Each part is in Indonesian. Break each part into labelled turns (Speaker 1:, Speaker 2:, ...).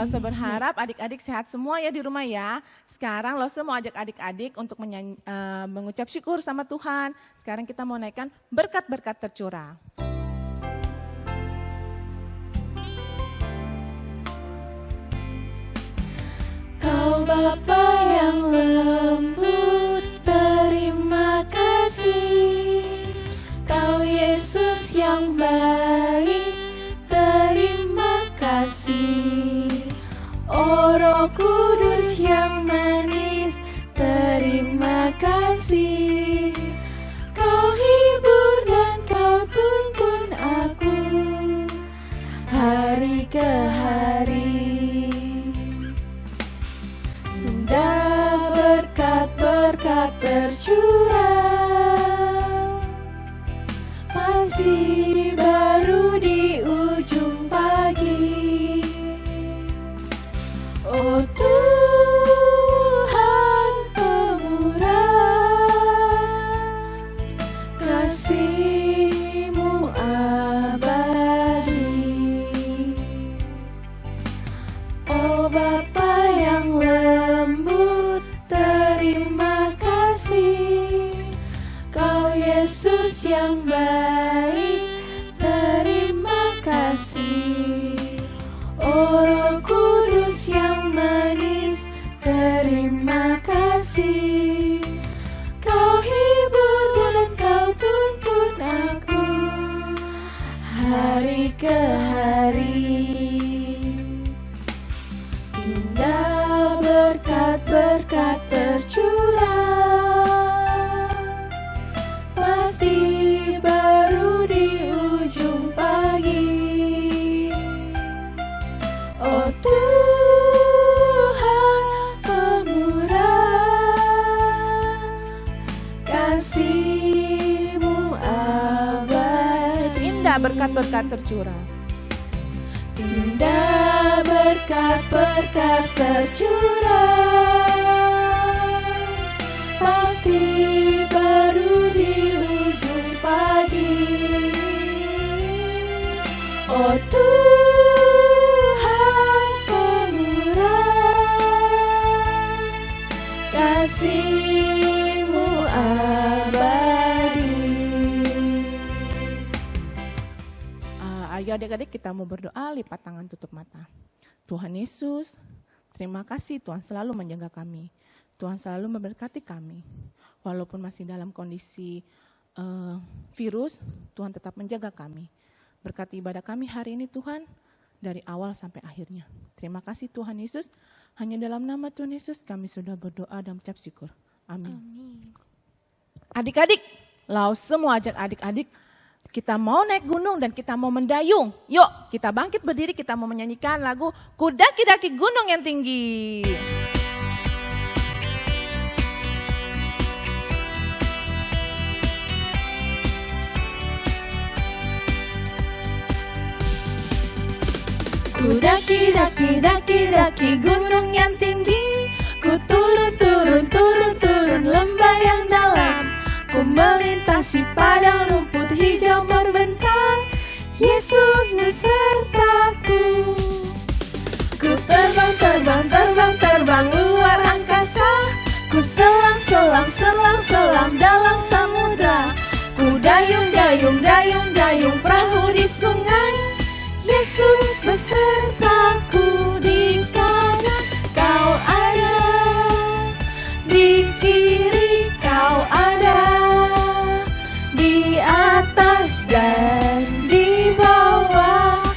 Speaker 1: Lose berharap adik-adik sehat semua ya di rumah ya. Sekarang Lose mau ajak adik-adik untuk mengucap syukur sama Tuhan. Sekarang kita mau naikkan berkat-berkat tercurah.
Speaker 2: Kau Bapa yang lembut, terima kasih. Kau Yesus yang baik, terima kasih. Oh Roh Kudus yang manis, terima kasih. Kau hibur dan kau tuntun aku hari ke hari. Indah berkat-berkat tercurah, pasti baru di ujung pagi. Oh Tuhan pemurah, kasih-Mu abadi. Oh Bapa yang lembut, terima kasih. Kau Yesus yang baik, terima kasih. Oh Roh Kudus yang manis, terima kasih. Kau hibur dan kau tuntun aku hari ke hari. Indah berkat-berkat tercurah, pasti baru di ujung pagi. Oh Tuhan pemurah, kasih-Mu abadi.
Speaker 1: Indah berkat-berkat tercurah.
Speaker 2: Indah berkat-berkat tercurah, pasti baru di ujung pagi. Oh Tuhan pemurah, kasih-Mu abadi.
Speaker 1: Ayo adik-adik kita mau berdoa, lipat tangan tutup mata. Tuhan Yesus, terima kasih Tuhan selalu menjaga kami. Tuhan selalu memberkati kami. Walaupun masih dalam kondisi virus, Tuhan tetap menjaga kami. Berkati ibadah kami hari ini Tuhan, dari awal sampai akhirnya. Terima kasih Tuhan Yesus, hanya dalam nama Tuhan Yesus kami sudah berdoa dan mengucap syukur. Amin. Adik-adik, semua ajak adik-adik, kita mau naik gunung dan kita mau mendayung. Yuk kita bangkit berdiri, kita mau menyanyikan lagu Ku Daki-Daki Gunung yang Tinggi.
Speaker 2: Ku daki-daki gunung yang tinggi, ku turun lembah yang dalam, ku melintasi padang rumput hijau membentang, Yesus besertaku. Ku terbang luar angkasa, ku selam dalam samudra, ku dayung perahu di sungai, Yesus besertaku. Di kanan kau ada, di kiri kau ada, di atas dan di bawah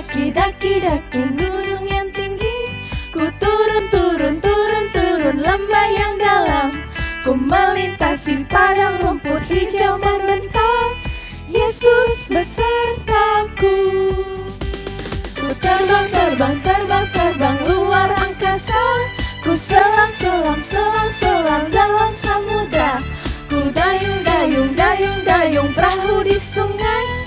Speaker 2: daki gunung yang tinggi. Ku turun lembah yang dalam. Ku melintasi padang rumput hijau membentang. Yesus besertaku. Ku terbang luar angkasa. Ku selam dalam samudra. Ku dayung perahu di sungai.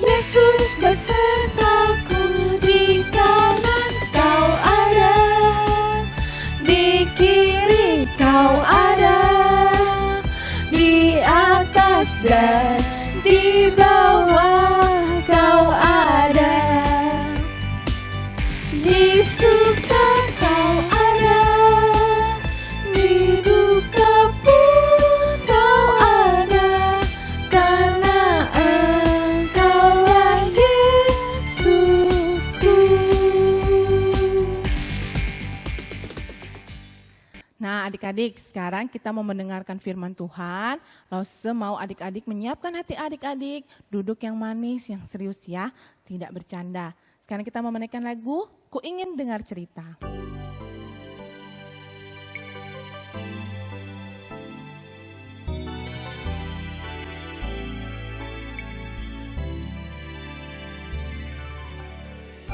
Speaker 2: Yesus besertaku. Di kanan kau ada, di kiri kau ada, di atas dan di bawah kau ada, di suka kau ada, di duka pun kau ada, karena Engkaulah Yesusku.
Speaker 1: Nah, adik-adik, sekarang kita mau mendengarkan firman Tuhan. Lause mau adik-adik menyiapkan hati adik-adik, duduk yang manis, yang serius ya, tidak bercanda. Sekarang kita mau menaikkan lagu, Ku Ingin Dengar Cerita.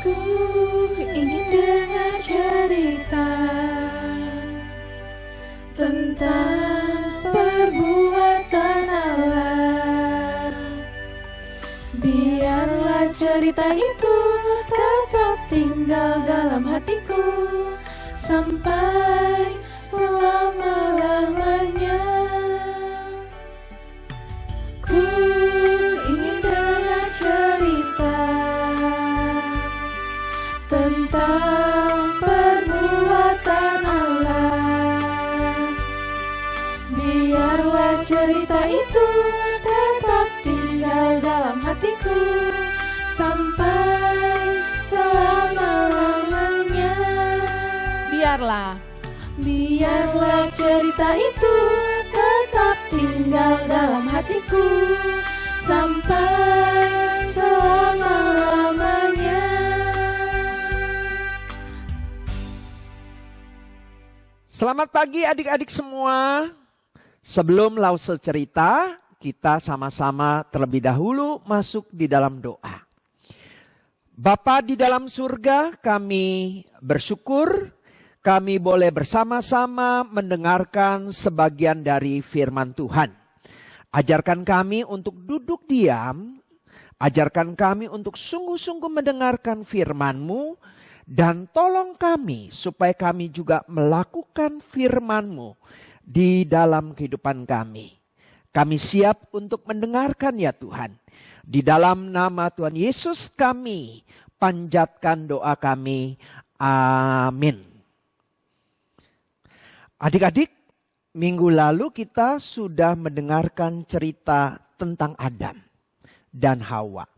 Speaker 2: Ku ingin dengar cerita tentang perbuatan Allah. Biarlah cerita itu tetap tinggal dalam hatiku sampai selama-lamanya. Ku ingin dengar cerita tentang perbuatan Allah. Biarlah cerita itu tetap tinggal dalam hatiku sampai selama-lamanya. Biarlah cerita itu tetap tinggal dalam hatiku sampai selama-lamanya.
Speaker 3: Selamat pagi adik-adik semua. Sebelum Lause cerita, kita sama-sama terlebih dahulu masuk di dalam doa. Bapa di dalam surga, kami bersyukur kami boleh bersama-sama mendengarkan sebagian dari firman Tuhan. Ajarkan kami untuk duduk diam, ajarkan kami untuk sungguh-sungguh mendengarkan firman-Mu, dan tolong kami supaya kami juga melakukan firman-Mu di dalam kehidupan kami. Kami siap untuk mendengarkan ya Tuhan. Di dalam nama Tuhan Yesus kami panjatkan doa kami. Amin. Adik-adik, minggu lalu kita sudah mendengarkan cerita tentang Adam dan Hawa.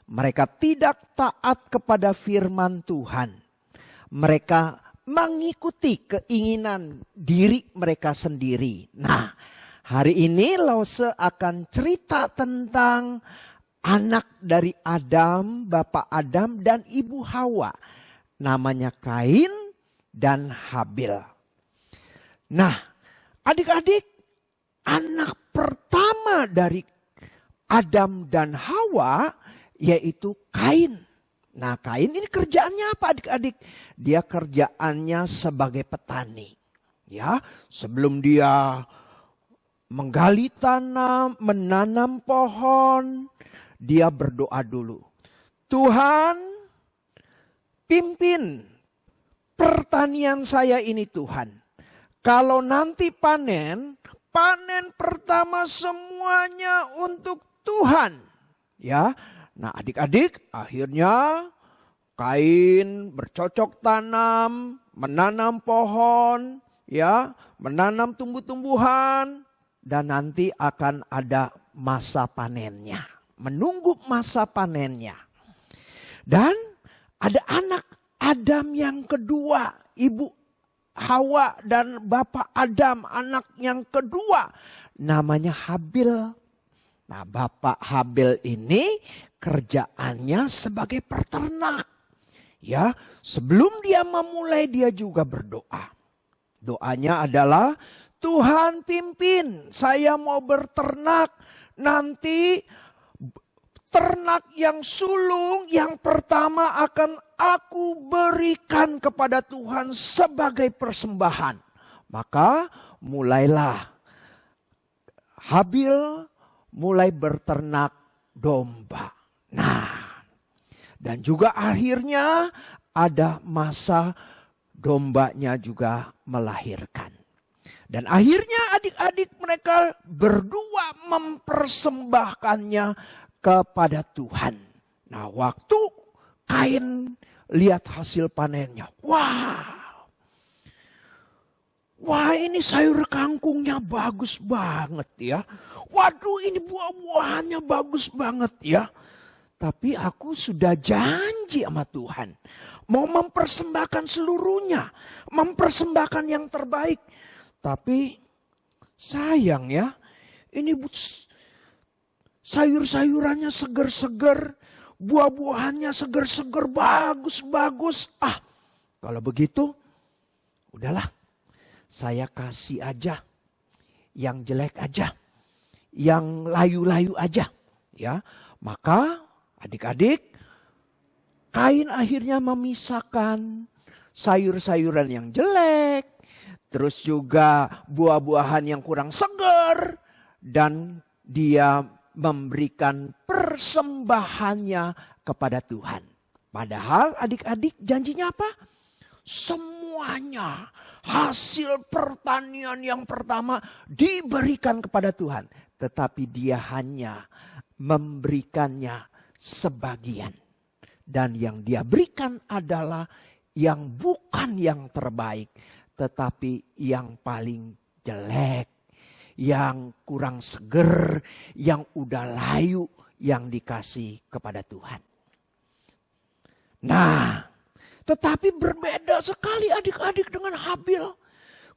Speaker 3: Mereka tidak taat kepada firman Tuhan. Mereka mengikuti keinginan diri mereka sendiri. Nah, hari ini Lause akan cerita tentang anak dari Adam, bapak Adam dan ibu Hawa. Namanya Kain dan Habil. Nah, adik-adik, anak pertama dari Adam dan Hawa yaitu Kain. Nah, Kain ini kerjaannya apa adik-adik? Dia kerjaannya sebagai petani. Ya, sebelum dia menggali tanah, menanam pohon, dia berdoa dulu. Tuhan, pimpin pertanian saya ini Tuhan. Kalau nanti panen pertama semuanya untuk Tuhan. Ya, nah adik-adik, akhirnya Kain bercocok tanam, menanam pohon, ya, menanam tumbuh-tumbuhan, dan nanti akan ada masa panennya. Menunggu masa panennya. Dan ada anak Adam yang kedua, ibu Hawa dan bapak Adam, anak yang kedua, namanya Habil. Nah, bapak Habil ini kerjaannya sebagai peternak. Ya, sebelum dia memulai dia juga berdoa. Doanya adalah, Tuhan pimpin, saya mau berternak, nanti ternak yang sulung yang pertama akan aku berikan kepada Tuhan sebagai persembahan. Maka mulailah Habil mulai berternak domba. Nah, dan juga akhirnya ada masa dombanya juga melahirkan. Dan akhirnya adik-adik mereka berdua mempersembahkannya kepada Tuhan. Nah, waktu Kain lihat hasil panennya. Wah, ini sayur kangkungnya bagus banget ya. Waduh, ini buah-buahannya bagus banget ya. Tapi aku sudah janji sama Tuhan. Mau mempersembahkan seluruhnya. Mempersembahkan yang terbaik. Tapi sayang ya. Ini sayur-sayurannya seger-seger. Buah-buahannya seger-seger, bagus-bagus. Kalau begitu, udahlah. Saya kasih aja yang jelek aja, yang layu-layu aja, ya. Maka adik-adik, Kain akhirnya memisahkan sayur-sayuran yang jelek, terus juga buah-buahan yang kurang segar, dan dia memberikan persembahannya kepada Tuhan. Padahal adik-adik janjinya apa? Semuanya hasil pertanian yang pertama diberikan kepada Tuhan. Tetapi dia hanya memberikannya sebagian. Dan yang dia berikan adalah yang bukan yang terbaik. Tetapi yang paling jelek. Yang kurang seger. Yang udah layu yang dikasih kepada Tuhan. Nah, tetapi berbeda sekali adik-adik dengan Habil.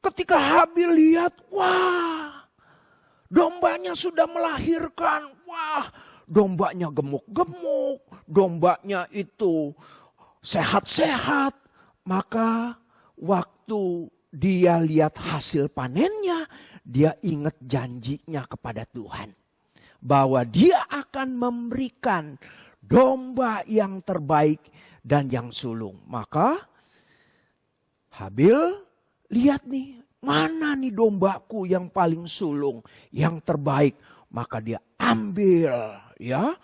Speaker 3: Ketika Habil lihat, dombanya sudah melahirkan. Dombanya gemuk-gemuk. Dombanya itu sehat-sehat. Maka waktu dia lihat hasil panennya, dia ingat janjinya kepada Tuhan. Bahwa dia akan memberikan domba yang terbaik dan yang sulung. Maka Habil lihat nih, mana nih dombaku yang paling sulung, yang terbaik. Maka dia ambil ya,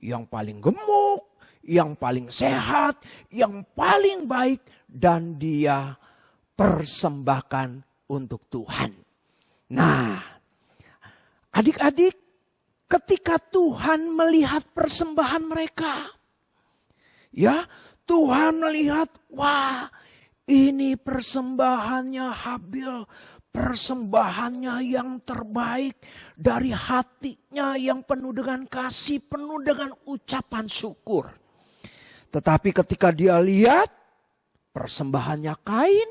Speaker 3: yang paling gemuk, yang paling sehat, yang paling baik. Dan dia persembahkan untuk Tuhan. Nah, adik-adik, ketika Tuhan melihat persembahan mereka, ya, Tuhan melihat, ini persembahannya Habil, persembahannya yang terbaik dari hatinya yang penuh dengan kasih, penuh dengan ucapan syukur. Tetapi ketika dia lihat persembahannya Kain,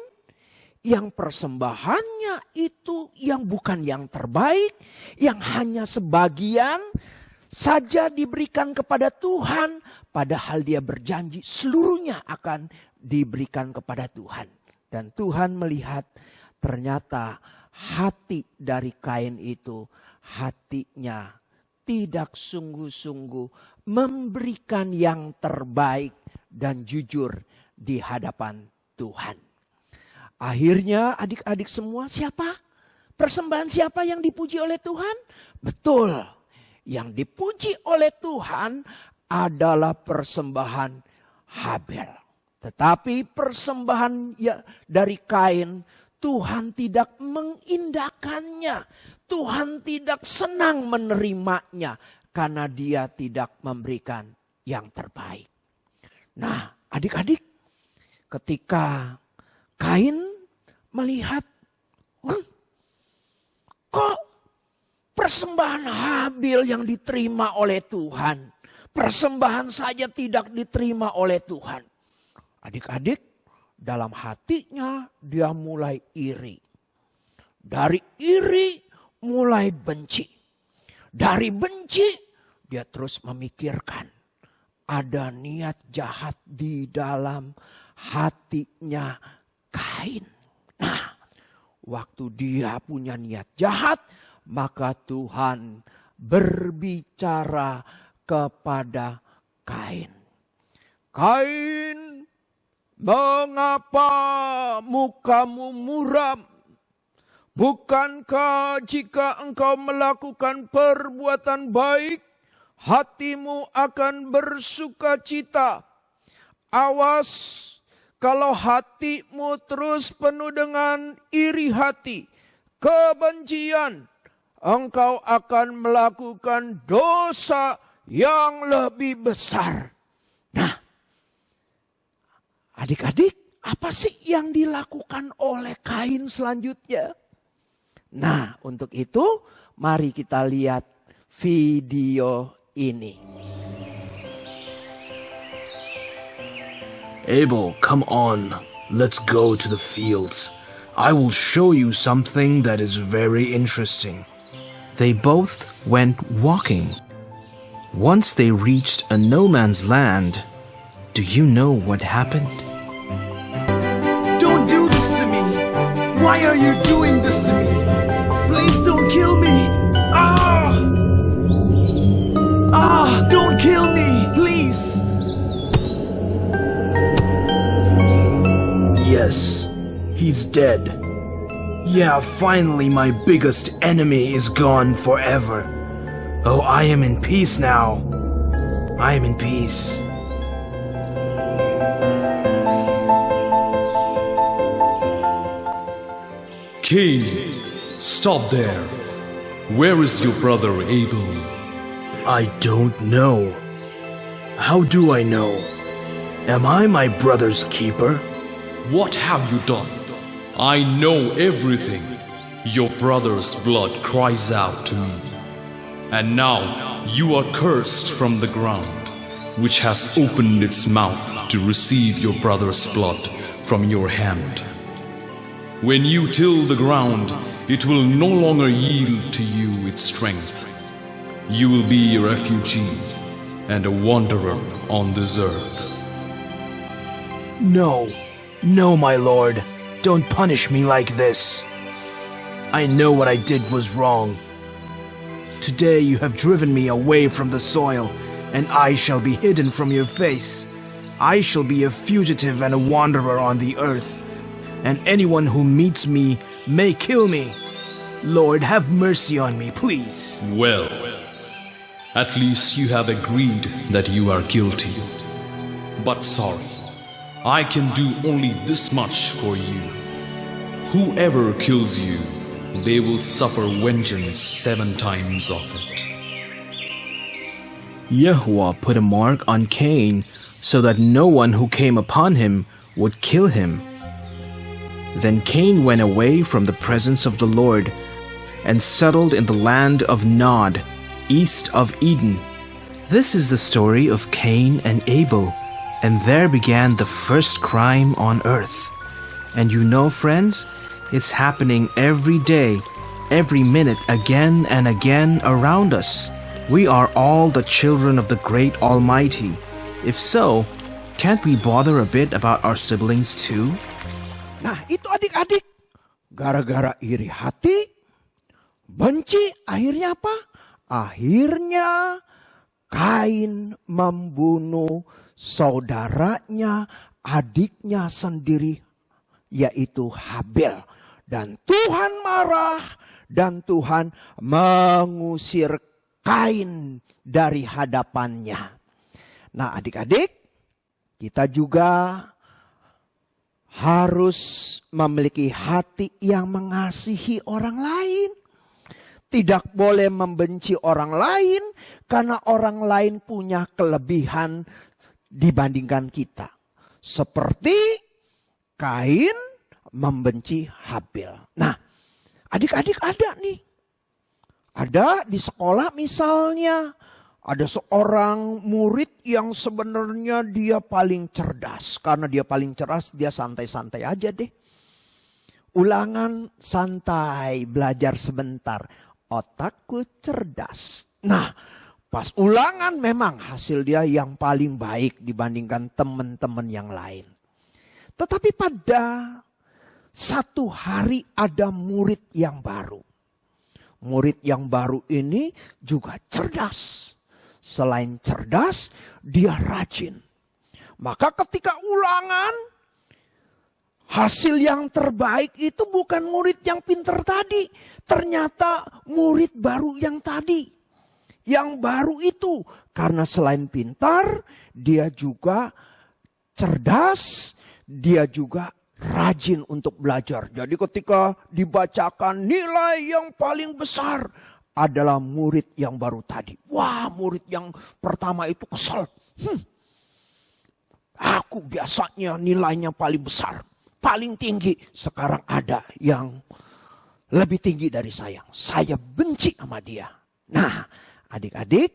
Speaker 3: yang persembahannya itu yang bukan yang terbaik, yang hanya sebagian saja diberikan kepada Tuhan, padahal dia berjanji seluruhnya akan diberikan kepada Tuhan. Dan Tuhan melihat ternyata hati dari Kain itu, hatinya tidak sungguh-sungguh memberikan yang terbaik dan jujur di hadapan Tuhan. Akhirnya adik-adik semua, siapa? Persembahan siapa yang dipuji oleh Tuhan? Betul. Yang dipuji oleh Tuhan adalah persembahan Habil. Tetapi persembahan dari Kain, Tuhan tidak mengindahkannya. Tuhan tidak senang menerimanya karena dia tidak memberikan yang terbaik. Nah, adik-adik, ketika Kain melihat, kok persembahan Habil yang diterima oleh Tuhan, persembahan saja tidak diterima oleh Tuhan. Adik-adik, dalam hatinya dia mulai iri. Dari iri mulai benci. Dari benci dia terus memikirkan, ada niat jahat di dalam hatinya Kain. Nah, waktu dia punya niat jahat, maka Tuhan berbicara kepada Kain. Kain, mengapa mukamu muram? Bukankah jika engkau melakukan perbuatan baik, hatimu akan bersuka cita? Awas, kalau hatimu terus penuh dengan iri hati, kebencian, engkau akan melakukan dosa yang lebih besar. Nah, adik-adik, apa sih yang dilakukan oleh Kain selanjutnya? Nah, untuk itu mari kita lihat video ini.
Speaker 4: Abel, come on. Let's go to the fields. I will show you something that is very interesting. They both went walking. Once they reached a no man's land, do you know what happened?
Speaker 5: Don't do this to me! Why are you doing this to me? Please don't kill me! Don't kill me, please!
Speaker 4: Yes, he's dead. Yeah, finally my biggest enemy is gone forever. Oh, I am in peace now. I am in peace.
Speaker 6: Cain, stop there. Where is your brother Abel?
Speaker 4: I don't know. How do I know? Am I my brother's keeper?
Speaker 6: What have you done? I know everything. Your brother's blood cries out to me. And now you are cursed from the ground, which has opened its mouth to receive your brother's blood from your hand. When you till the ground, it will no longer yield to you its strength. You will be a refugee and a wanderer on this earth.
Speaker 4: No, no, my lord. Don't punish me like this. I know what I did was wrong. Today you have driven me away from the soil, and I shall be hidden from your face. I shall be a fugitive and a wanderer on the earth, and anyone who meets me may kill me. Lord, have mercy on me, please.
Speaker 6: Well, at least you have agreed that you are guilty. But sorry, I can do only this much for you. Whoever kills you, they will suffer vengeance 7 times of it.
Speaker 4: Yahuwah put a mark on Cain so that no one who came upon him would kill him. Then Cain went away from the presence of the Lord and settled in the land of Nod, east of Eden. This is the story of Cain and Abel, and there began the first crime on earth. And you know, friends, it's happening every day, every minute, again and again around us. We are all the children of the great Almighty. If so, can't we bother a bit about our siblings too?
Speaker 3: Nah, itu adik-adik, gara-gara iri hati, benci, akhirnya apa? Akhirnya Kain membunuh saudaranya, adiknya sendiri, yaitu Habel. Dan Tuhan marah, dan Tuhan mengusir Kain dari hadapannya. Nah, adik-adik, kita juga harus memiliki hati yang mengasihi orang lain. Tidak boleh membenci orang lain karena orang lain punya kelebihan dibandingkan kita. Seperti Kain membenci Habel. Nah, adik-adik ada nih. Ada di sekolah misalnya, ada seorang murid yang sebenarnya dia paling cerdas. Karena dia paling cerdas, dia santai-santai aja deh. Ulangan santai, belajar sebentar. Otakku cerdas. Nah, Pas ulangan memang hasil dia yang paling baik dibandingkan teman-teman yang lain. Tetapi pada satu hari ada murid yang baru. Murid yang baru ini juga cerdas. Selain cerdas, dia rajin. Maka ketika ulangan, hasil yang terbaik itu bukan murid yang pintar tadi. Ternyata murid baru yang tadi. Yang baru itu. Karena selain pintar, dia juga cerdas, dia juga rajin untuk belajar. Jadi ketika dibacakan nilai yang paling besar adalah murid yang baru tadi. Wah, murid yang pertama itu kesel. Aku biasanya nilainya paling besar, paling tinggi. Sekarang ada yang lebih tinggi dari saya. Saya benci sama dia. Nah, adik-adik,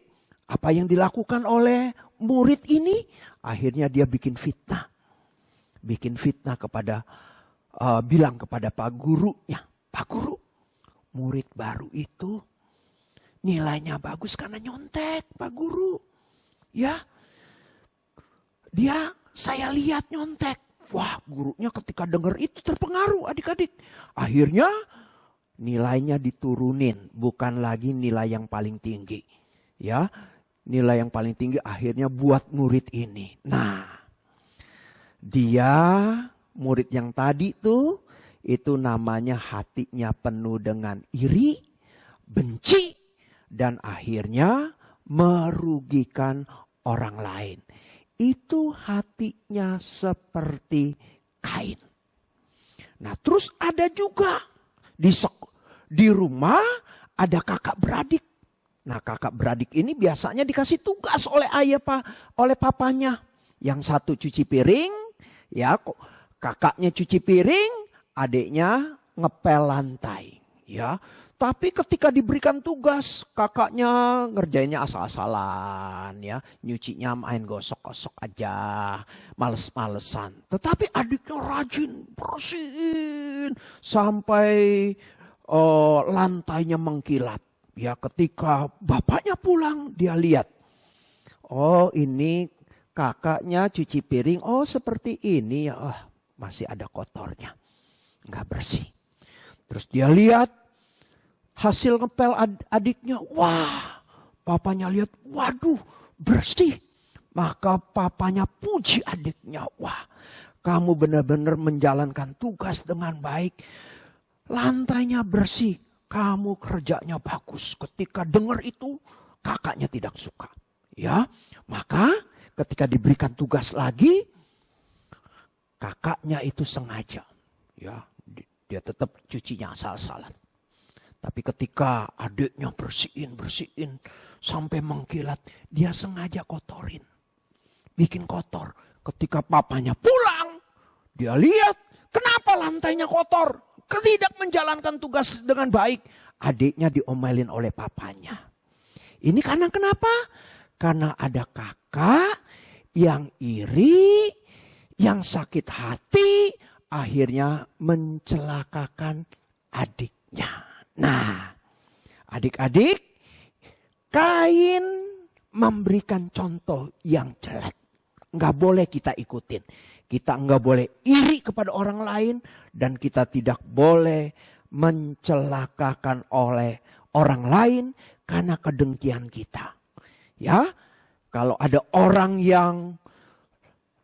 Speaker 3: apa yang dilakukan oleh murid ini? Akhirnya dia bikin fitnah. Bikin fitnah kepada, bilang kepada Pak Gurunya. Pak Guru, murid baru itu nilainya bagus karena nyontek, Pak Guru. Ya, saya lihat nyontek. Wah, gurunya ketika dengar itu terpengaruh adik-adik. Akhirnya nilainya diturunin, bukan lagi nilai yang paling tinggi. Ya, nilai yang paling tinggi akhirnya buat murid ini. Nah, dia murid yang tadi tuh itu namanya hatinya penuh dengan iri, benci, dan akhirnya merugikan orang lain. Itu hatinya seperti Kain. Nah, terus ada juga di rumah ada kakak beradik. Nah, kakak beradik ini biasanya dikasih tugas oleh oleh papanya. Yang satu cuci piring, ya, kakaknya cuci piring, adiknya ngepel lantai, ya. Tapi ketika diberikan tugas, kakaknya ngerjainnya asal-asalan, ya, nyucinya main gosok-gosok aja, males-malesan. Tetapi adiknya rajin, bersihin sampai lantainya mengkilap. Ya, ketika bapaknya pulang, dia lihat, oh ini kakaknya cuci piring, oh seperti ini ya, masih ada kotornya, nggak bersih. Terus dia lihat hasil ngepel adiknya, wah, papanya lihat, waduh, bersih. Maka papanya puji adiknya, wah, kamu benar-benar menjalankan tugas dengan baik. Lantainya bersih, kamu kerjanya bagus. Ketika dengar itu, kakaknya tidak suka. Ya, maka ketika diberikan tugas lagi, kakaknya itu sengaja, ya, dia tetap cucinya asal-asalan. Tapi ketika adiknya bersihin sampai mengkilat, dia sengaja kotorin, bikin kotor. Ketika papanya pulang, dia lihat kenapa lantainya kotor, tidak menjalankan tugas dengan baik. Adiknya diomelin oleh papanya. Ini karena kenapa? Karena ada kakak yang iri, yang sakit hati, akhirnya mencelakakan adiknya. Nah, adik-adik, Kain memberikan contoh yang jelek. Nggak boleh kita ikutin. Kita nggak boleh iri kepada orang lain, dan kita tidak boleh mencelakakan oleh orang lain karena kedengkian kita. Ya, kalau ada orang yang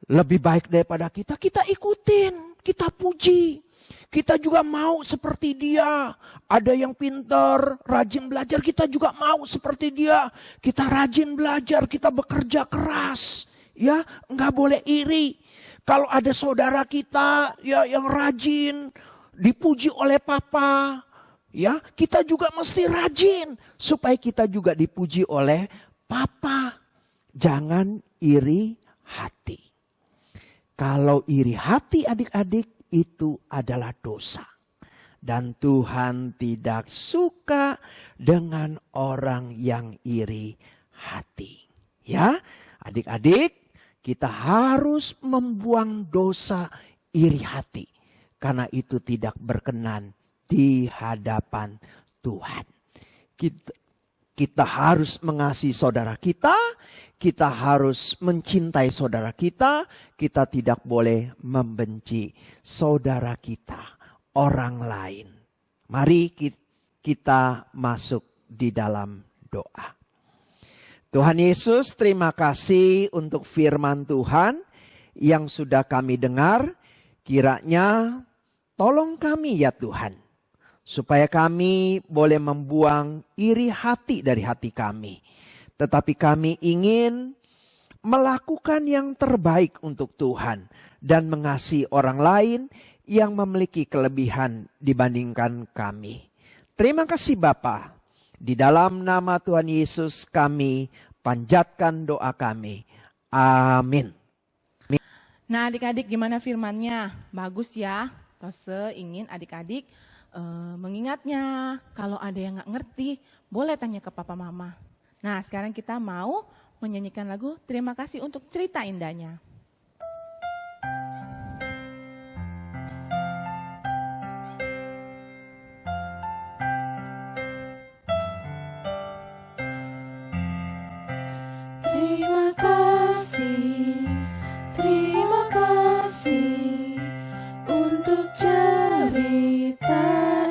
Speaker 3: lebih baik daripada kita, kita ikutin, kita puji. Kita juga mau seperti dia. Ada yang pintar, rajin belajar, kita juga mau seperti dia. Kita rajin belajar, kita bekerja keras. Ya, nggak boleh iri. Kalau ada saudara kita ya yang rajin, dipuji oleh papa, ya, kita juga mesti rajin supaya kita juga dipuji oleh papa. Jangan iri hati. Kalau iri hati adik-adik, itu adalah dosa. Dan Tuhan tidak suka dengan orang yang iri hati. Ya, adik-adik, kita harus membuang dosa iri hati. Karena itu tidak berkenan di hadapan Tuhan. Kita harus mengasihi saudara kita harus mencintai saudara kita tidak boleh membenci saudara kita, orang lain. Mari kita masuk di dalam doa. Tuhan Yesus, terima kasih untuk firman Tuhan yang sudah kami dengar. Kiranya tolong kami ya Tuhan, supaya kami boleh membuang iri hati dari hati kami. Tetapi kami ingin melakukan yang terbaik untuk Tuhan dan mengasihi orang lain yang memiliki kelebihan dibandingkan kami. Terima kasih Bapa. Di dalam nama Tuhan Yesus kami panjatkan doa kami. Amin.
Speaker 1: Nah adik-adik gimana firmannya? Bagus ya. Tose ingin adik-adik mengingatnya. Kalau ada yang gak ngerti boleh tanya ke papa mama. Nah sekarang kita mau menyanyikan lagu Terima Kasih untuk cerita indahnya.
Speaker 2: Terima kasih untuk cerita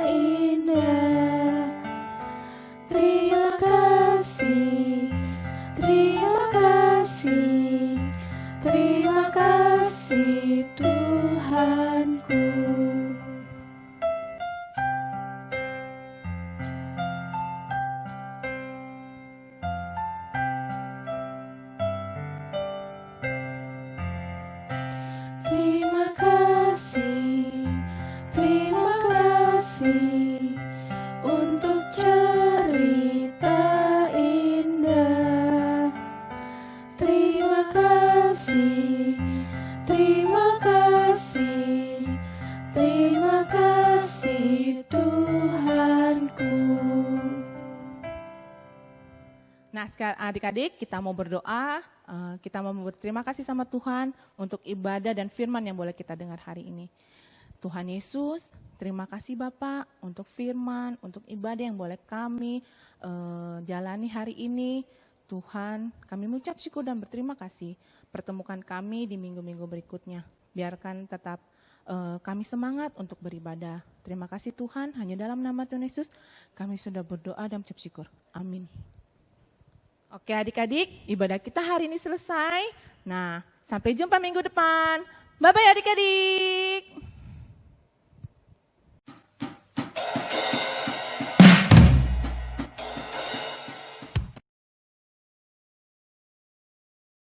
Speaker 2: indah. Terima kasih Tuhanku. Terima kasih untuk cerita indah. Terima kasih Tuhanku.
Speaker 1: Nah sekarang adik-adik kita mau berdoa, kita mau berterima kasih sama Tuhan untuk ibadah dan firman yang boleh kita dengar hari ini. Tuhan Yesus, terima kasih Bapak untuk firman, untuk ibadah yang boleh kami jalani hari ini. Tuhan, kami mengucap syukur dan berterima kasih. Pertemukan kami di minggu-minggu berikutnya. Biarkan tetap kami semangat untuk beribadah. Terima kasih Tuhan, hanya dalam nama Tuhan Yesus kami sudah berdoa dan mengucap syukur. Amin. Oke adik-adik, ibadah kita hari ini selesai. Nah, sampai jumpa minggu depan. Bye-bye adik-adik.